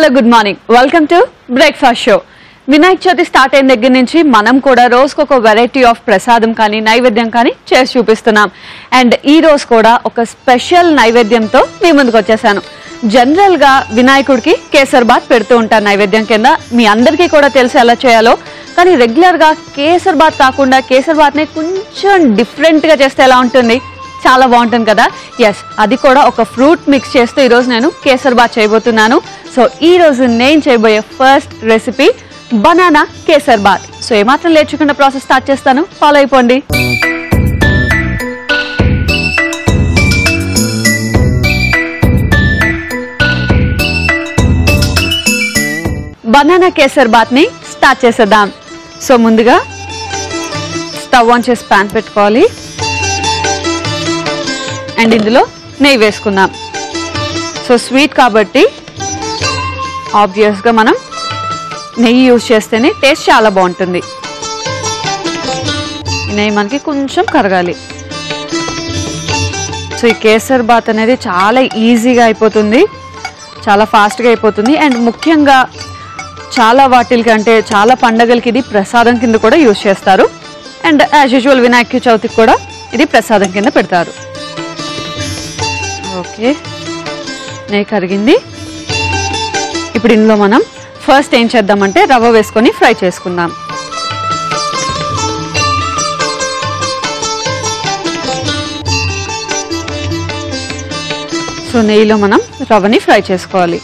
Hello good morning welcome to breakfast show. Vinayaka Chavithi start అయిన దగ్గర నుంచి మనం కూడా రోజుకొక వెరైటీ ఆఫ్ ప్రసాదం కానీ నైవేద్యం కానీ చేసి చూపిస్తున్నాం. అండ్ ఈ రోజు కూడా ఒక స్పెషల్ నైవేద్యంతో మీ ముందుకు వచ్చేసాను. జనరల్ గా వినాయకుడికి కేసర్ బాత్ పెడుతూ ఉంటారు నైవేద్యం కింద. మీ అందరికీ కూడా తెలిసి ఎలా చేయాలో. కానీ రెగ్యులర్ గా కేసర్ బాత్ కాకుండా కేసర్ బాత్ ని కొంచెం డిఫరెంట్ గా చేస్తే ఎలా ఉంటుంది? చాలా బాగుంటుంది కదా. ఎస్, అది కూడా ఒక ఫ్రూట్ మిక్స్ చేస్తూ ఈరోజు నేను కేసర్ బాత్ చేయబోతున్నాను. సో ఈ రోజు నేను చేయబోయే first recipe banana kesar bath. So ఏమాత్రం లేట్ చేయకుండా ప్రాసెస్ స్టార్ట్ చేస్తాను, ఫాలో అయిపోండి. బనానా కేసర్ బాత్ ని స్టార్ట్ చేసేద్దాం. సో ముందుగా స్టవ్ ఆన్ చేసి ప్యాన్ పెట్టుకోవాలి అండ్ ఇందులో నెయ్యి వేసుకుందాం. సో స్వీట్ కాబట్టి ఆబ్వియస్గా మనం నెయ్యి యూజ్ చేస్తేనే టేస్ట్ చాలా బాగుంటుంది. ఈ నెయ్యి మనకి కొంచెం కరగాలి. సో ఈ కేసర్ బాత్ అనేది చాలా ఈజీగా అయిపోతుంది, చాలా ఫాస్ట్గా అయిపోతుంది. అండ్ ముఖ్యంగా చాలా వాటికి అంటే చాలా పండగలకి ఇది ప్రసాదం కింద కూడా యూజ్ చేస్తారు. అండ్ యాజ్ యూజువల్ వినాయక చవితికి కూడా ఇది ప్రసాదం కింద పెడతారు. ఓకే, నెయ్యి కరిగింది. ఇప్పుడు ఇందులో మనం ఫస్ట్ ఏం చేద్దామంటే రవ్వ వేసుకొని ఫ్రై చేసుకుందాం. సో నెయ్యిలో మనం రవ్వని ఫ్రై చేసుకోవాలి.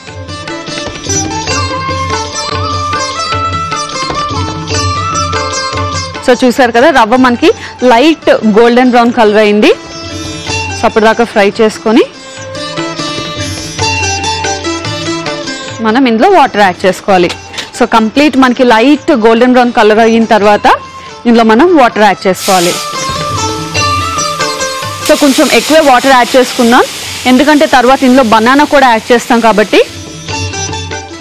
సో చూసారు కదా, రవ్వ మనకి లైట్ గోల్డెన్ బ్రౌన్ కలర్ అయింది. సో అప్పటిదాకా ఫ్రై చేసుకొని మనం ఇందులో వాటర్ యాడ్ చేసుకోవాలి. సో కంప్లీట్ మనకి లైట్ గోల్డెన్ బ్రౌన్ కలర్ అయిన తర్వాత ఇందులో మనం వాటర్ యాడ్ చేసుకోవాలి. సో కొంచెం ఎక్కువే వాటర్ యాడ్ చేసుకుందాం, ఎందుకంటే తర్వాత ఇందులో బనానా కూడా యాడ్ చేస్తాం కాబట్టి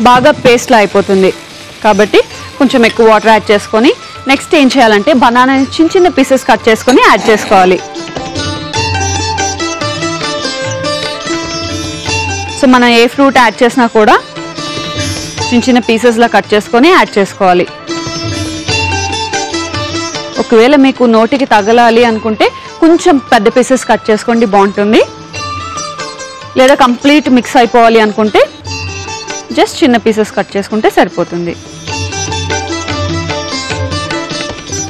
బాగా పేస్ట్లా అయిపోతుంది. కాబట్టి కొంచెం ఎక్కువ వాటర్ యాడ్ చేసుకొని నెక్స్ట్ ఏం చేయాలంటే బనానాని చిన్న చిన్న పీసెస్ కట్ చేసుకొని యాడ్ చేసుకోవాలి. సో మనం ఏ ఫ్రూట్ యాడ్ చేసినా కూడా చిన్న చిన్న పీసెస్లా కట్ చేసుకొని యాడ్ చేసుకోవాలి. ఒకవేళ మీకు నోటికి తగలాలి అనుకుంటే కొంచెం పెద్ద పీసెస్ కట్ చేసుకోండి, బాగుంటుంది. లేదా కంప్లీట్ మిక్స్ అయిపోవాలి అనుకుంటే జస్ట్ చిన్న పీసెస్ కట్ చేసుకుంటే సరిపోతుంది.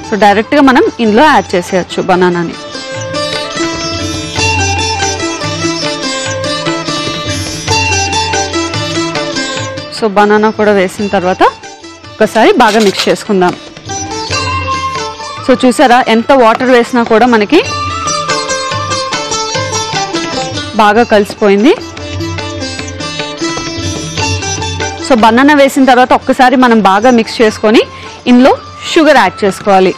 సో డైరెక్ట్గా మనం ఇందులో యాడ్ చేసేయచ్చు బనానాని. సో బనానా కూడా వేసిన తర్వాత ఒకసారి బాగా మిక్స్ చేసుకుందాం. సో చూసారా, ఎంత వాటర్ వేసినా కూడా మనకి బాగా కలిసిపోయింది. సో బనానా వేసిన తర్వాత ఒక్కసారి మనం బాగా మిక్స్ చేసుకొని ఇందులో షుగర్ యాడ్ చేసుకోవాలి.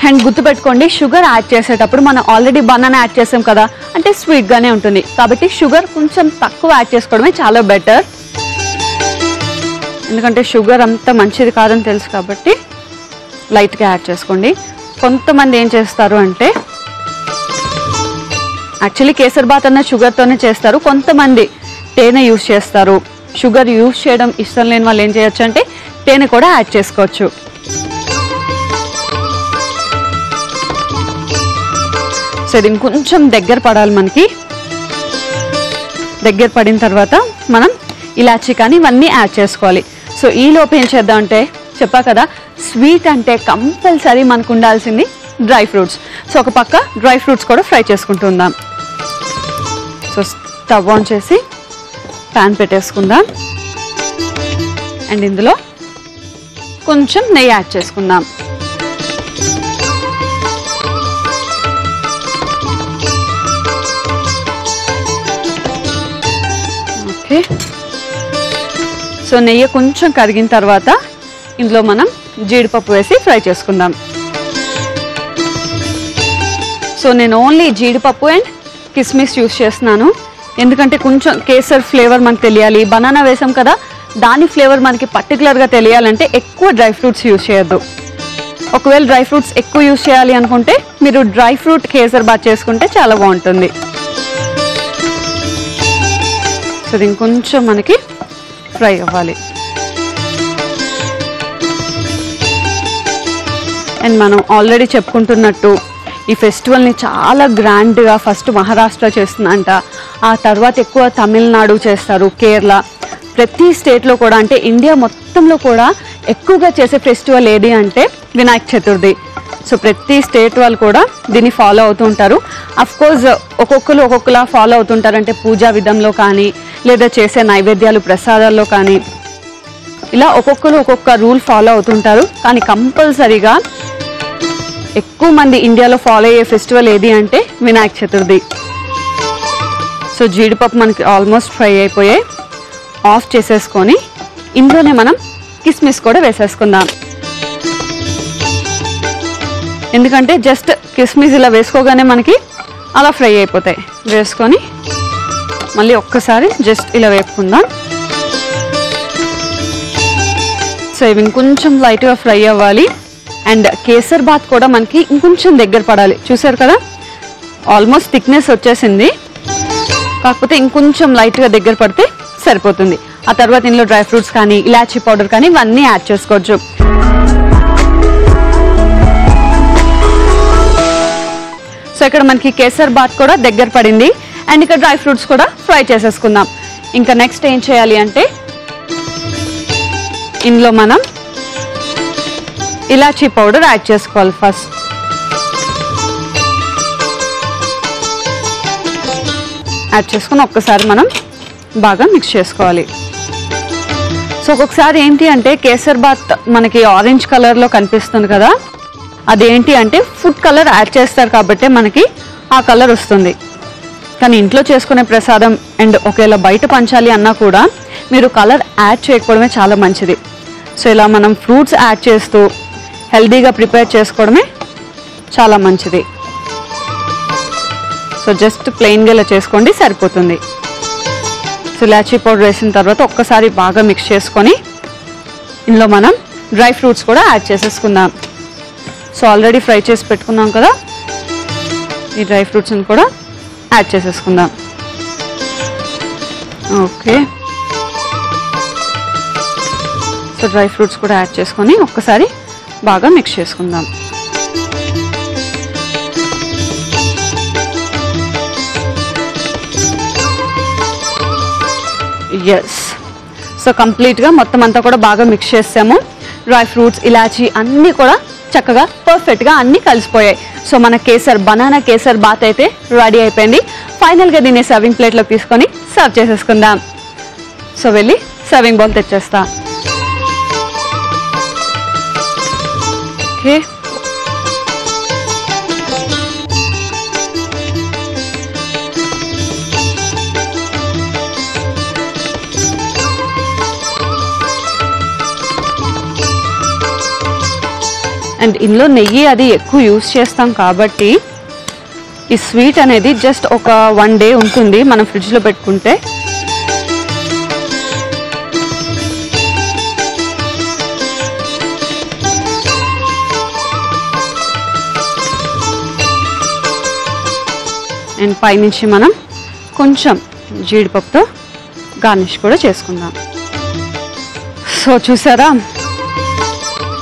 అండ్ గుర్తుపెట్టుకోండి, షుగర్ యాడ్ చేసేటప్పుడు మనం ఆల్రెడీ బనానా యాడ్ చేసాం కదా, అంటే స్వీట్గానే ఉంటుంది. కాబట్టి షుగర్ కొంచెం తక్కువ యాడ్ చేసుకోవడమే చాలా బెటర్, ఎందుకంటే షుగర్ అంత మంచిది కాదని తెలుసు కాబట్టి లైట్గా యాడ్ చేసుకోండి. కొంతమంది ఏం చేస్తారు అంటే యాక్చువల్లీ కేసర్ బాత్ అన్న షుగర్తోనే చేస్తారు, కొంతమంది తేనె యూజ్ చేస్తారు. షుగర్ యూజ్ చేయడం ఇష్టం లేని వాళ్ళు ఏం చేయొచ్చు అంటే తేనె కూడా యాడ్ చేసుకోవచ్చు. సో ఇది కొంచెం దగ్గర పడాలి మనకి. దగ్గర పడిన తర్వాత మనం ఇలాచీ కానీ ఇవన్నీ యాడ్ చేసుకోవాలి. సో ఈ లోపు ఏం చేద్దాం అంటే చెప్పా కదా, స్వీట్ అంటే కంపల్సరీ మనకు ఉండాల్సింది డ్రై ఫ్రూట్స్. సో ఒక పక్క డ్రై ఫ్రూట్స్ కూడా ఫ్రై చేసుకుంటుందాం. సో స్టవ్ ఆన్ చేసి ప్యాన్ పెట్టేసుకుందాం అండ్ ఇందులో కొంచెం నెయ్యి యాడ్ చేసుకుందాం. ఓకే, సో నెయ్యి కొంచెం కరిగిన తర్వాత ఇందులో మనం జీడిపప్పు వేసి ఫ్రై చేసుకుందాం. సో నేను ఓన్లీ జీడిపప్పు అండ్ కిస్మిస్ యూస్ చేస్తున్నాను, ఎందుకంటే కొంచెం కేసర్ ఫ్లేవర్ మనకు తెలియాలి. బనానా వేసాం కదా, దాని ఫ్లేవర్ మనకి పర్టికులర్గా తెలియాలంటే ఎక్కువ డ్రై ఫ్రూట్స్ యూజ్ చేయొద్దు. ఒకవేళ డ్రై ఫ్రూట్స్ ఎక్కువ యూజ్ చేయాలి అనుకుంటే మీరు డ్రై ఫ్రూట్ కేసర్ బాత్ చేసుకుంటే చాలా బాగుంటుంది. సో ఇది ఇంకొంచెం మనకి ఫ్రై అవ్వాలి. అండ్ మనం ఆల్రెడీ చెప్పుకుంటున్నట్టు ఈ ఫెస్టివల్ని చాలా గ్రాండ్గా ఫస్ట్ మహారాష్ట్ర చేస్తుందంట, ఆ తర్వాత ఎక్కువ తమిళనాడు చేస్తారు, కేరళ. ప్రతి స్టేట్లో కూడా అంటే ఇండియా మొత్తంలో కూడా ఎక్కువగా చేసే ఫెస్టివల్ ఏది అంటే వినాయక చతుర్థి. సో ప్రతి స్టేట్ వాళ్ళు కూడా దీన్ని ఫాలో అవుతూ ఉంటారు. అఫ్కోర్స్ ఒక్కొక్కరు ఒక్కొక్కలా ఫాలో అవుతుంటారు, అంటే పూజా విధంలో కానీ లేదా చేసే నైవేద్యాలు ప్రసాదాల్లో కానీ ఇలా ఒక్కొక్కరు ఒక్కొక్క రూల్ ఫాలో అవుతుంటారు. కానీ కంపల్సరీగా ఎక్కువ మంది ఇండియాలో ఫాలో అయ్యే ఫెస్టివల్ ఏది అంటే వినాయక చతుర్థి. సో జీడిపప్పు మనకి ఆల్మోస్ట్ ఫ్రై అయిపోయాయి. ఆఫ్ చేసేసుకొని ఇందులోనే మనం కిస్మిస్ కూడా వేసేసుకుందాం. ఎందుకంటే జస్ట్ కిస్మిస్ ఇలా వేసుకోగానే మనకి అలా ఫ్రై అయిపోతాయి. వేసుకొని మళ్ళీ ఒక్కసారి జస్ట్ ఇలా వేపుకుందాం. సో ఇవి ఇంకొంచెం లైట్గా ఫ్రై అవ్వాలి. అండ్ కేసర్ బాత్ కూడా మనకి ఇంకొంచెం దగ్గర పడాలి. చూసారు కదా, ఆల్మోస్ట్ థిక్నెస్ వచ్చేసింది, కాకపోతే ఇంకొంచెం లైట్గా దగ్గర పడితే సరిపోతుంది. ఆ తర్వాత ఇందులో డ్రై ఫ్రూట్స్ కానీ ఇలాచీ పౌడర్ కానీ ఇవన్నీ యాడ్ చేసుకోవచ్చు. సో ఇక్కడ మనకి కేసర్ బాత్ కూడా దగ్గర పడింది. అండ్ ఇక్కడ డ్రై ఫ్రూట్స్ కూడా ఫ్రై చేసేసుకుందాం. ఇంకా నెక్స్ట్ ఏం చేయాలి అంటే ఇందులో మనం ఇలాచీ పౌడర్ యాడ్ చేసుకోవాలి. ఫస్ట్ యాడ్ చేసుకుని ఒక్కసారి మనం బాగా మిక్స్ చేసుకోవాలి. సో ఒక్కొక్కసారి ఏంటి అంటే కేసర్ బాత్ మనకి ఆరెంజ్ కలర్లో కనిపిస్తుంది కదా, అదేంటి అంటే ఫుడ్ కలర్ యాడ్ చేస్తారు కాబట్టి మనకి ఆ కలర్ వస్తుంది. కానీ ఇంట్లో చేసుకునే ప్రసాదం అండ్ ఒకవేళ బయట పంచాలి అన్నా కూడా మీరు కలర్ యాడ్ చేయకపోవడమే చాలా మంచిది. సో ఇలా మనం ఫ్రూట్స్ యాడ్ చేస్తూ హెల్దీగా ప్రిపేర్ చేసుకోవడమే చాలా మంచిది. సో జస్ట్ ప్లెయిన్గా ఇలా చేసుకోండి, సరిపోతుంది. సో ఇలాచీ పౌడర్ వేసిన తర్వాత ఒక్కసారి బాగా మిక్స్ చేసుకొని ఇందులో మనం డ్రై ఫ్రూట్స్ కూడా యాడ్ చేసేసుకుందాం. సో ఆల్రెడీ ఫ్రై చేసి పెట్టుకున్నాం కదా, ఈ డ్రై ఫ్రూట్స్ని కూడా యాడ్ చేసేసుకుందాం. ఓకే, సో డ్రై ఫ్రూట్స్ కూడా యాడ్ చేసుకొని ఒక్కసారి బాగా మిక్స్ చేసుకుందాం. ఎస్, సో కంప్లీట్గా మొత్తం అంతా కూడా బాగా మిక్స్ చేసాము. డ్రై ఫ్రూట్స్ ఇలాచీ అన్నీ కూడా చక్కగా పర్ఫెక్ట్గా అన్నీ కలిసిపోయాయి. సో మన బనానా కేసర్ బాత్ అయితే రెడీ అయిపోయింది. ఫైనల్గా దీన్ని సర్వింగ్ ప్లేట్లోకి తీసుకొని సర్వ్ చేసేసుకుందాం. సో వెళ్ళి సర్వింగ్ బౌల్ తెచ్చేస్తా. ఓకే, అండ్ ఇందులో నెయ్యి అది ఎక్కువ యూస్ చేస్తాం కాబట్టి ఈ స్వీట్ అనేది జస్ట్ ఒక 1 day ఉంటుంది మనం ఫ్రిడ్జ్లో పెట్టుకుంటే. అండ్ పైనుంచి మనం కొంచెం జీడిపప్పుతో గార్నిష్ కూడా చేసుకుందాం. సో చూసారా,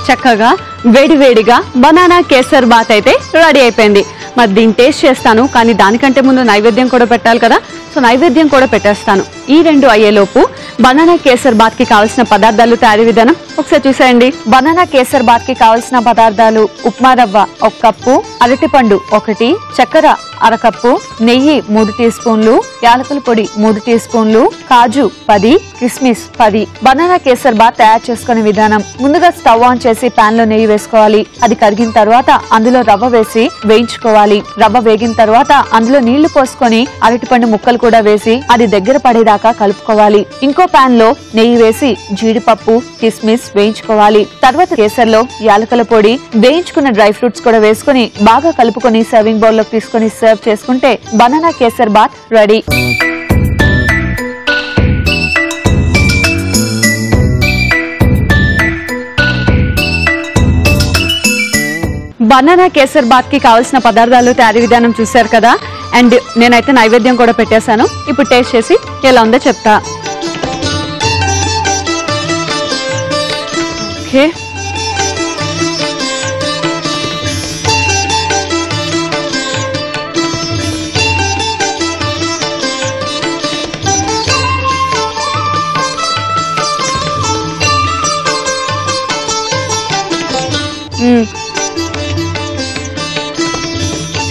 చక్కగా వేడివేడిగా బనానా కేసర్ బాత్ అయితే రెడీ అయిపోయింది. మరి దీన్ని టేస్ట్ చేస్తాను, కానీ దానికంటే ముందు నైవేద్యం కూడా పెట్టాలి కదా. సో నైవేద్యం కూడా పెట్టేస్తాను. ఈ 2 అయ్యేలోపు బనానా కేసర్ బాత్ కి కావాల్సిన పదార్థాలు తయారీ విధానం ఒకసారి చూసేయండి. బనానా కేసర్ బాత్ కి కావాల్సిన పదార్థాలు: ఉప్మా రవ్వ 1 కప్పు, అరటిపండు 1, చక్కెర 1/2 కప్పు, నెయ్యి 3 టీ స్పూన్లు, యాలకుల పొడి 3 టీ స్పూన్లు, కాజు 10, కిస్మిస్ 10. బనానా కేసర్ బాత్ తయారు చేసుకునే విధానం: ముందుగా స్టవ్ ఆన్ చేసి పాన్ లో నెయ్యి వేసుకోవాలి. అది కరిగిన తర్వాత అందులో రవ్వ వేసి వేయించుకోవాలి. రవ్వ వేగిన తర్వాత అందులో నీళ్లు పోసుకొని అరటిపండు ముక్కలు కూడా వేసి అది దగ్గర పడేదాకా కలుపుకోవాలి. ఇంకో పాన్ లో నెయ్యి వేసి జీడిపప్పు, కిస్మిస్ వేయించుకోవాలి. తర్వాత కేసర్లో యాలకుల పొడి, వేయించుకున్న డ్రై ఫ్రూట్స్ కూడా వేసుకుని బాగా కలుపుకొని సర్వింగ్ బౌల్ లోకి తీసుకొని సర్వ్ చేసుకుంటే banana kesar bath ready. Banana kesar bath కి కావాల్సిన పదార్థాలు తయారీ విధానం చూశారు కదా. అండ్ నేనైతే నైవేద్యం కూడా పెట్టేశాను. ఇప్పుడు టేస్ట్ చేసి ఎలా ఉందో చెప్తా. ఓకే,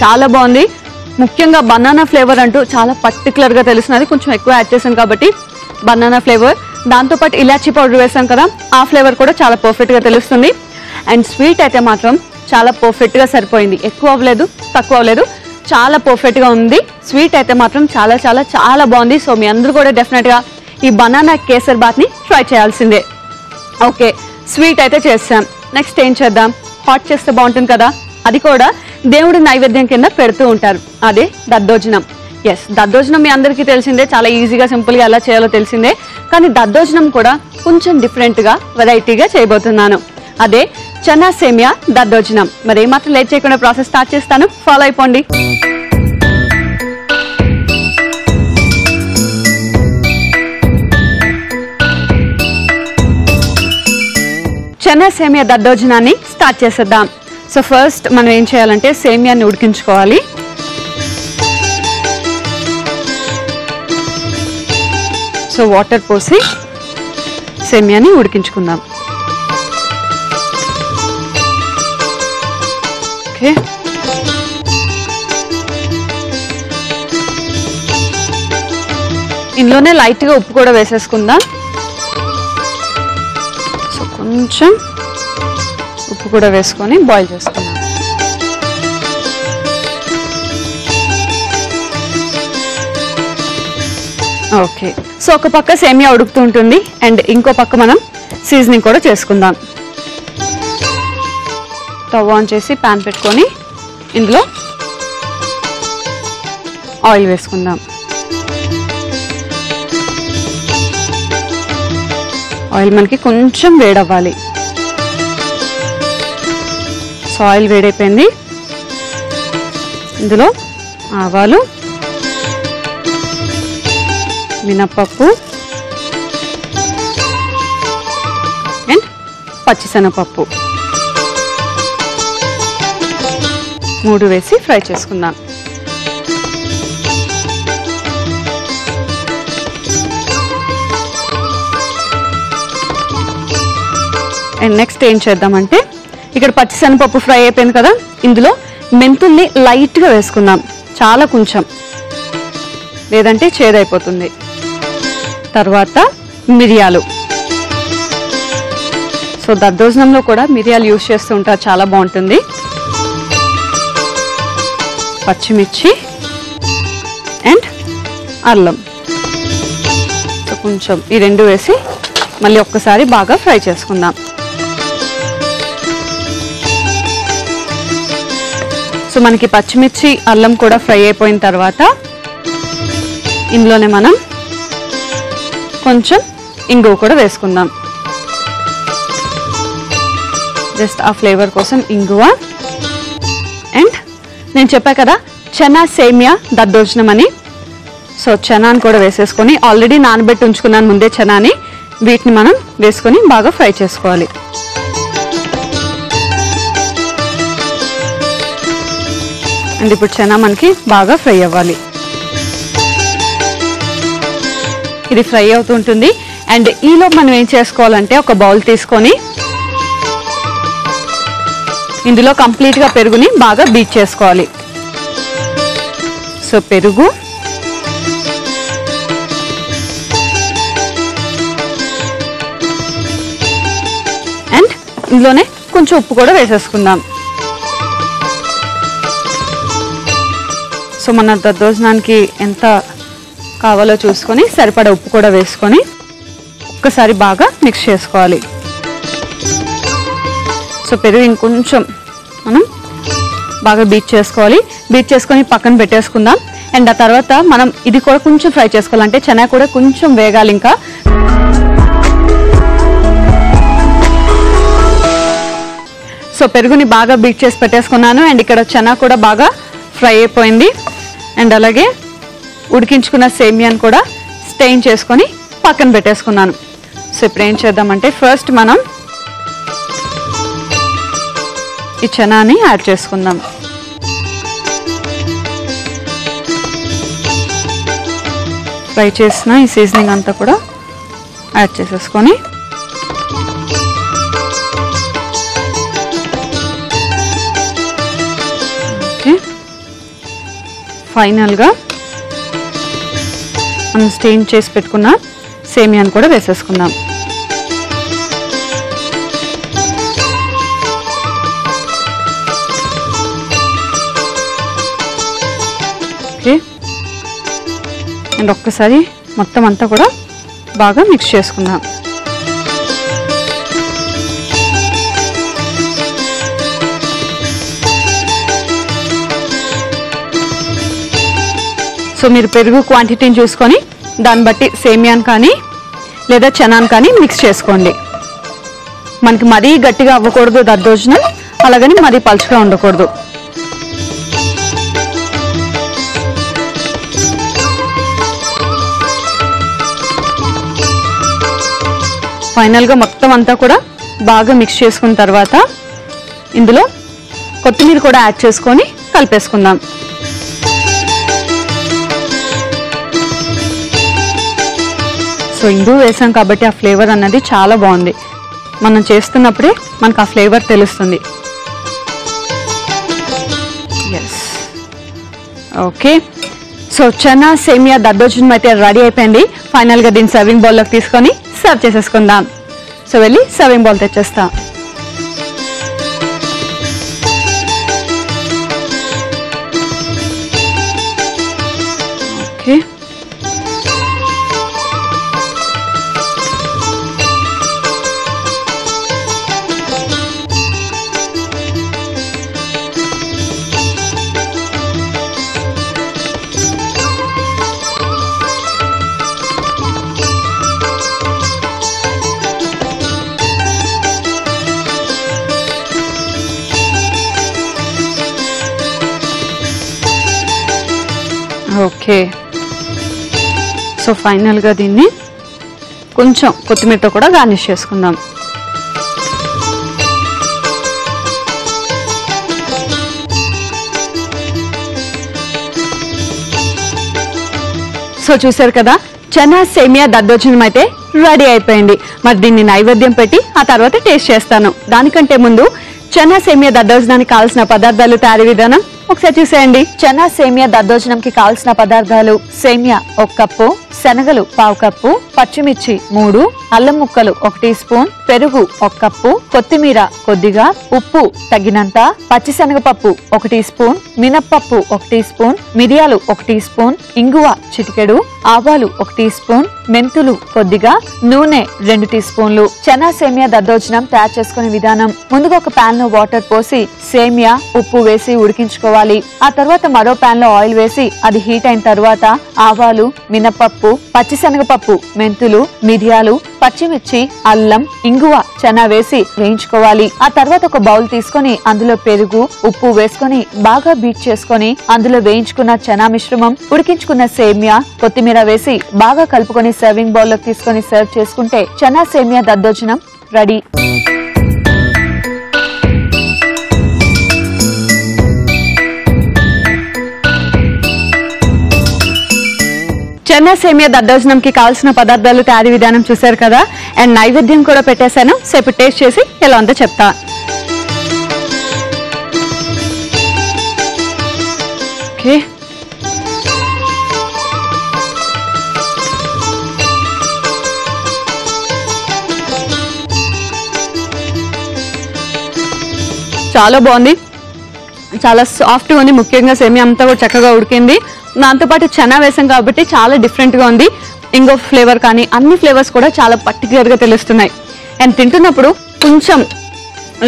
చాలా బాగుంది. ముఖ్యంగా బనానా ఫ్లేవర్ అంటూ చాలా పర్టికులర్గా తెలుస్తున్నది. కొంచెం ఎక్కువ యాడ్ చేసాం కాబట్టి బనానా ఫ్లేవర్, దాంతోపాటు ఇలాచీ పౌడర్ వేసాం కదా, ఆ ఫ్లేవర్ కూడా చాలా పర్ఫెక్ట్గా తెలుస్తుంది. అండ్ స్వీట్ అయితే మాత్రం చాలా పర్ఫెక్ట్గా సరిపోయింది. ఎక్కువ అవ్వలేదు, తక్కువ అవ్వలేదు, చాలా పర్ఫెక్ట్గా ఉంది. స్వీట్ అయితే మాత్రం చాలా చాలా చాలా బాగుంది. సో మీ అందరూ కూడా డెఫినెట్గా ఈ బనానా కేసర్ బాత్ని ట్రై చేయాల్సిందే. ఓకే, స్వీట్ అయితే చేసాం. నెక్స్ట్ ఏం చేద్దాం? హాట్ చేస్తే బాగుంటుంది కదా, అది కూడా దేవుడి నైవేద్యం కింద పెడుతూ ఉంటారు, అదే దద్దోజనం. ఎస్, దద్దోజనం మీ అందరికీ తెలిసిందే, చాలా ఈజీగా సింపుల్గా ఎలా చేయాలో తెలిసిందే. కానీ దద్దోజనం కూడా కొంచెం డిఫరెంట్గా వెరైటీగా చేయబోతున్నాను, అదే చనా సేమియా దద్దోజనం. మరి ఏమాత్రం లేట్ చేయకుండా ప్రాసెస్ స్టార్ట్ చేస్తాను, ఫాలో అయిపోండి. చనా సేమియా దద్దోజనాన్ని స్టార్ట్ చేసేద్దాం. సో ఫస్ట్ మనం ఏం చేయాలంటే సేమియాని ఉడికించుకోవాలి. సో వాటర్ పోసి సేమియాని ఉడికించుకుందాం. ఓకే, ఇందులోనే లైట్గా ఉప్పు కూడా వేసేసుకుందాం. సో కొంచెం ఉప్పు కూడా వేసుకొని బాయిల్ చేసుకుందాం. ఓకే, సో ఒక పక్క సేమియా ఉడుకుతూ ఉంటుంది అండ్ ఇంకో పక్క మనం సీజనింగ్ కూడా చేసుకుందాం. స్టవ్ ఆన్ చేసి ప్యాన్ పెట్టుకొని ఇందులో ఆయిల్ వేసుకుందాం. ఆయిల్ మనకి కొంచెం వేడవ్వాలి. So oil వేడైపోయింది. ఇందులో ఆవాలు, మినపప్పు అండ్ పచ్చిశనగపప్పు 3 వేసి ఫ్రై చేసుకుందాం. అండ్ నెక్స్ట్ ఏం చేద్దామంటే ఇక్కడ పచ్చిశనగపప్పు ఫ్రై అయిపోయింది కదా, ఇందులో మెంతుల్ని లైట్గా వేసుకుందాం, చాలా కొంచెం, లేదంటే చేదైపోతుంది. తర్వాత మిరియాలు. సో దద్దోజనంలో కూడా మిరియాలు యూజ్ చేస్తూ ఉంటారు, చాలా బాగుంటుంది. పచ్చిమిర్చి అండ్ అల్లం. సో కొంచెం ఈ 2 వేసి మళ్ళీ ఒక్కసారి బాగా ఫ్రై చేసుకుందాం. సో మనకి పచ్చిమిర్చి అల్లం కూడా ఫ్రై అయిపోయిన తర్వాత ఇందులోనే మనం కొంచెం ఇంగువ కూడా వేసుకుందాం. జస్ట్ ఆ ఫ్లేవర్ కోసం ఇంగువ. అండ్ నేను చెప్పా కదా చనా సేమియా దద్దోజనం అని, సో చనాని కూడా వేసేసుకొని ఆల్రెడీ నానబెట్టి ఉంచుకున్నాను ముందే చనాని, వీటిని మనం వేసుకొని బాగా ఫ్రై చేసుకోవాలి. అండ్ ఇప్పుడు చనా మనకి బాగా ఫ్రై అవ్వాలి. ఇది ఫ్రై అవుతుంటుంది. అండ్ ఈలో మనం ఏం చేసుకోవాలంటే ఒక బౌల్ తీసుకొని ఇందులో కంప్లీట్గా పెరుగుని బాగా బీట్ చేసుకోవాలి. సో పెరుగు, అండ్ ఇందులోనే కొంచెం ఉప్పు కూడా వేసేసుకుందాం. సో మన దద్దోజనానికి ఎంత కావాలో చూసుకొని సరిపడా ఉప్పు కూడా వేసుకొని ఒక్కసారి బాగా మిక్స్ చేసుకోవాలి. సో పెరుగు ఇంకొంచెం మనం బాగా బీట్ చేసుకోవాలి. బీట్ చేసుకొని పక్కన పెట్టేసుకుందాం. అండ్ ఆ తర్వాత మనం ఇది కూడా కొంచెం ఫ్రై చేసుకోవాలంటే చెనా కూడా కొంచెం వేగాలి. ఇంకా సో పెరుగుని బాగా బీట్ చేసి పెట్టేసుకున్నాను. అండ్ ఇక్కడ చెనా కూడా బాగా ఫ్రై అయిపోయింది. అండ్ అలాగే ఉడికించుకున్న సేమియాను కూడా స్టెయిన్ చేసుకొని పక్కన పెట్టేసుకున్నాను. సో ఇప్పుడు ఏం చేద్దామంటే ఫస్ట్ మనం ఈ చనాని యాడ్ చేసుకుందాం. ఫ్రై చేసిన ఈ సీజనింగ్ అంతా కూడా యాడ్ చేసేసుకొని ఓకే, ఫైనల్గా మనం స్టెయిన్ చేసి పెట్టుకున్న సేమియాను కూడా వేసేసుకుందాం. ఓకే, అండ్ ఒక్కసారి మొత్తం అంతా కూడా బాగా మిక్స్ చేసుకుందాం. సో మీరు పెరుగు క్వాంటిటీని చూసుకొని దాన్ని బట్టి సేమియాన్ కానీ లేదా చనాన్ కానీ మిక్స్ చేసుకోండి. మనకి మరీ గట్టిగా అవ్వకూడదు దద్దోజనం, అలాగని మరీ పలుచగా ఉండకూడదు. ఫైనల్గా మొత్తం అంతా కూడా బాగా మిక్స్ చేసుకున్న తర్వాత ఇందులో కొత్తిమీర కూడా యాడ్ చేసుకొని కలిపేసుకుందాం. సో ఇంగు వేసాం కాబట్టి ఆ ఫ్లేవర్ అన్నది చాలా బాగుంది. మనం చేస్తున్నప్పుడే మనకు ఆ ఫ్లేవర్ తెలుస్తుంది. Yes, okay. సో చనా సేమియా దద్దోజనం అయితే రెడీ అయిపోయింది. ఫైనల్గా దీన్ని సర్వింగ్ బౌల్లోకి తీసుకొని సర్వ్ చేసేసుకుందాం. సో వెళ్ళి సర్వింగ్ బౌల్ తెచ్చేస్తా. Okay, okay. సో ఫైనల్గా దీన్ని కొంచెం కొత్తిమీరతో కూడా గార్నిష్ చేసుకుందాం. సో చూసారు కదా, చనా సేమియా దద్దోజనం అయితే రెడీ అయిపోయింది. మరి దీన్ని నైవేద్యం పెట్టి ఆ తర్వాత టేస్ట్ చేస్తాను. దానికంటే ముందు చనా సేమియా దద్దోజనానికి కావాల్సిన పదార్థాలు, తయారీ విధానం ఒకసారి చూసేయండి. చనా సేమియా దద్దోజనంకి కావాల్సిన పదార్థాలు: సేమియా 1 కప్పు, శనగలు 1/2 కప్పు, పచ్చిమిర్చి 3, అల్లం ముక్కలు 1 టీ స్పూన్, పెరుగు 1 కప్పు, కొత్తిమీర కొద్దిగా, ఉప్పు తగినంత, పచ్చిశనగపప్పు 1 టీ స్పూన్, మినప్పప్పు 1 టీ స్పూన్, మిరియాలు 1 టీ స్పూన్, ఇంగువ చిటికెడు, ఆవాలు 1 టీ స్పూన్, మెంతులు కొద్దిగా, నూనె 2 టీ స్పూన్లు. చనా సేమియా దద్దోజనం తయారు చేసుకునే విధానం: ముందుగా ఒక పాన్ లో వాటర్ పోసి సేమియా, ఉప్పు వేసి ఉడికించుకోవాలి. ఆ తర్వాత మరో పాన్ లో ఆయిల్ వేసి అది హీట్ అయిన తర్వాత ఆవాలు, మినపప్పు, పచ్చిశనగపప్పు, మెంతులు, మిరియాలు, పచ్చిమిర్చి, అల్లం, ఇంగువ, చనా వేసి వేయించుకోవాలి. ఆ తర్వాత ఒక బౌల్ తీసుకొని అందులో పెరుగు, ఉప్పు వేసుకొని బాగా బీట్ చేసుకొని అందులో వేయించుకున్న చనా మిశ్రమం, ఉడికించుకున్న సేమియా, కొత్తిమీర వేసి బాగా కలుపుకొని సర్వింగ్ బౌల్ లోకి తీసుకొని సర్వ్ చేసుకుంటే చనా సేమియా దద్దోజనం రెడీ. చనా సేమియా దద్దోజనంకి కావాల్సిన పదార్థాలు, తయారీ విధానం చూసారు కదా. అండ్ నైవేద్యం కూడా పెట్టేశాను. సో ఇప్పుడు టేస్ట్ చేసి ఎలా ఉందో చెప్తా. ఓకే, చాలా బాగుంది, చాలా సాఫ్ట్గా ఉంది. ముఖ్యంగా సేమియా అంతా కూడా చక్కగా ఉడికింది. దాంతోపాటు చనా వేసాం కాబట్టి చాలా డిఫరెంట్గా ఉంది. ఇంగో ఫ్లేవర్ కానీ అన్ని ఫ్లేవర్స్ కూడా చాలా పర్టికులర్గా తెలుస్తున్నాయి. అండ్ తింటున్నప్పుడు కొంచెం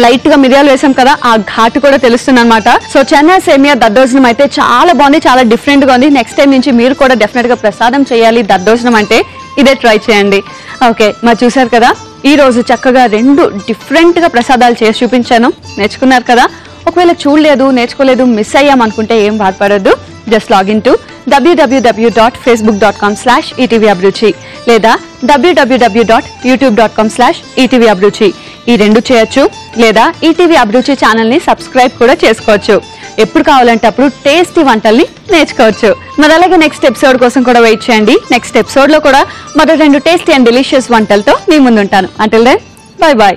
లైట్గా మిరియాలు వేసాం కదా, ఆ ఘాటు కూడా తెలుస్తుంది అనమాట. సో చనా సేమియా దద్దోజనం అయితే చాలా బాగుంది, చాలా డిఫరెంట్గా ఉంది. నెక్స్ట్ టైం నుంచి మీరు కూడా డెఫినెట్గా ప్రసాదం చేయాలి. దద్దోజనం అంటే ఇదే ట్రై చేయండి. ఓకే, మరి చూసారు కదా, ఈ రోజు చక్కగా 2 డిఫరెంట్గా ప్రసాదాలు చేసి చూపించాను. నేర్చుకున్నారు కదా. ఒకవేళ చూడలేదు, నేర్చుకోలేదు, మిస్ అయ్యాం అనుకుంటే ఏం బాధపడద్దు. జస్ట్ లాగిన్ టు www.facebook.com/etvabruchi లేదా www.youtube.com/etvabruchi ఈ రెండు చేయొచ్చు. లేదా ఈటీవీ అభిరుచి ఛానల్ ని సబ్స్క్రైబ్ కూడా చేసుకోవచ్చు. ఎప్పుడు కావాలంటే అప్పుడు టేస్టీ వంటల్ని నేర్చుకోవచ్చు. మరి అలాగే నెక్స్ట్ ఎపిసోడ్ కోసం కూడా వెయిట్ చేయండి. నెక్స్ట్ ఎపిసోడ్ లో కూడా మరో 2 టేస్టీ అండ్ డెలిషియస్ వంటలతో మీ ముందుంటాను. Until then bye by.